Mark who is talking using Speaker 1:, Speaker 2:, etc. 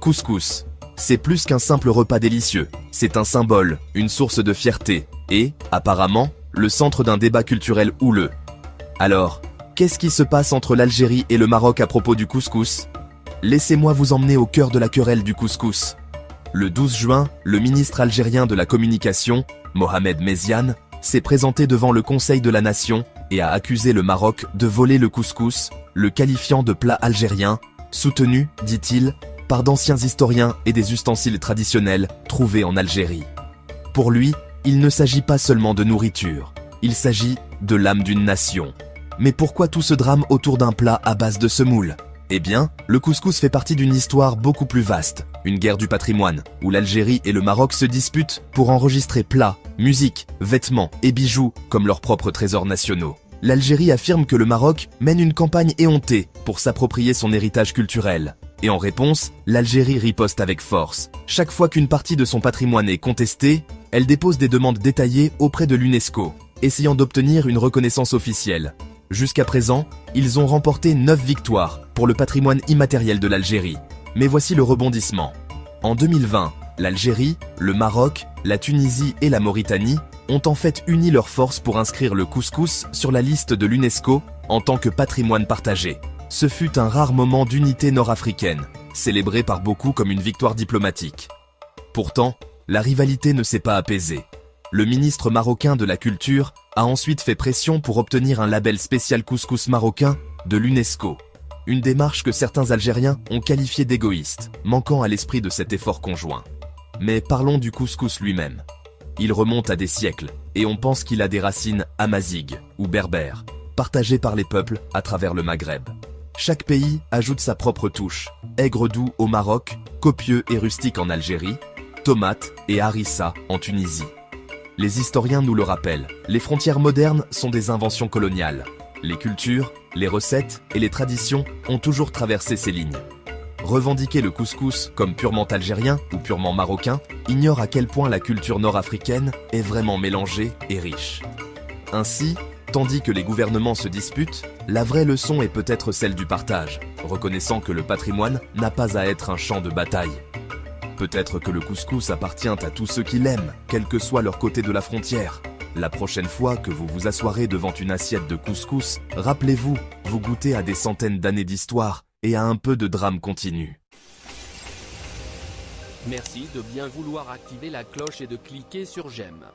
Speaker 1: Couscous. C'est plus qu'un simple repas délicieux, c'est un symbole, une source de fierté, et, apparemment, le centre d'un débat culturel houleux. Alors, qu'est-ce qui se passe entre l'Algérie et le Maroc à propos du couscous? Laissez-moi vous emmener au cœur de la querelle du couscous. Le 12 juin, le ministre algérien de la Communication, Mohamed Meziane, s'est présenté devant le Conseil de la Nation et a accusé le Maroc de voler le couscous, le qualifiant de plat algérien, soutenu, dit-il, par d'anciens historiens et des ustensiles traditionnels trouvés en Algérie. Pour lui, il ne s'agit pas seulement de nourriture, il s'agit de l'âme d'une nation. Mais pourquoi tout ce drame autour d'un plat à base de semoule? Eh bien, le couscous fait partie d'une histoire beaucoup plus vaste, une guerre du patrimoine, où l'Algérie et le Maroc se disputent pour enregistrer plats, musique, vêtements et bijoux comme leurs propres trésors nationaux. L'Algérie affirme que le Maroc mène une campagne éhontée pour s'approprier son héritage culturel. Et en réponse, l'Algérie riposte avec force. Chaque fois qu'une partie de son patrimoine est contestée, elle dépose des demandes détaillées auprès de l'UNESCO, essayant d'obtenir une reconnaissance officielle. Jusqu'à présent, ils ont remporté 9 victoires pour le patrimoine immatériel de l'Algérie. Mais voici le rebondissement. En 2020, l'Algérie, le Maroc, la Tunisie et la Mauritanie ont en fait uni leurs forces pour inscrire le couscous sur la liste de l'UNESCO en tant que patrimoine partagé. Ce fut un rare moment d'unité nord-africaine, célébré par beaucoup comme une victoire diplomatique. Pourtant, la rivalité ne s'est pas apaisée. Le ministre marocain de la Culture a ensuite fait pression pour obtenir un label spécial couscous marocain de l'UNESCO. Une démarche que certains Algériens ont qualifiée d'égoïste, manquant à l'esprit de cet effort conjoint. Mais parlons du couscous lui-même. Il remonte à des siècles, et on pense qu'il a des racines amazighes ou berbères, partagées par les peuples à travers le Maghreb. Chaque pays ajoute sa propre touche, aigre doux au Maroc, copieux et rustique en Algérie, tomate et harissa en Tunisie. Les historiens nous le rappellent, les frontières modernes sont des inventions coloniales. Les cultures, les recettes et les traditions ont toujours traversé ces lignes. Revendiquer le couscous comme purement algérien ou purement marocain ignore à quel point la culture nord-africaine est vraiment mélangée et riche. Ainsi, tandis que les gouvernements se disputent, la vraie leçon est peut-être celle du partage, reconnaissant que le patrimoine n'a pas à être un champ de bataille. Peut-être que le couscous appartient à tous ceux qui l'aiment, quel que soit leur côté de la frontière. La prochaine fois que vous vous assoirez devant une assiette de couscous, rappelez-vous, vous goûtez à des centaines d'années d'histoire et à un peu de drame continu.
Speaker 2: Merci de bien vouloir activer la cloche et de cliquer sur j'aime.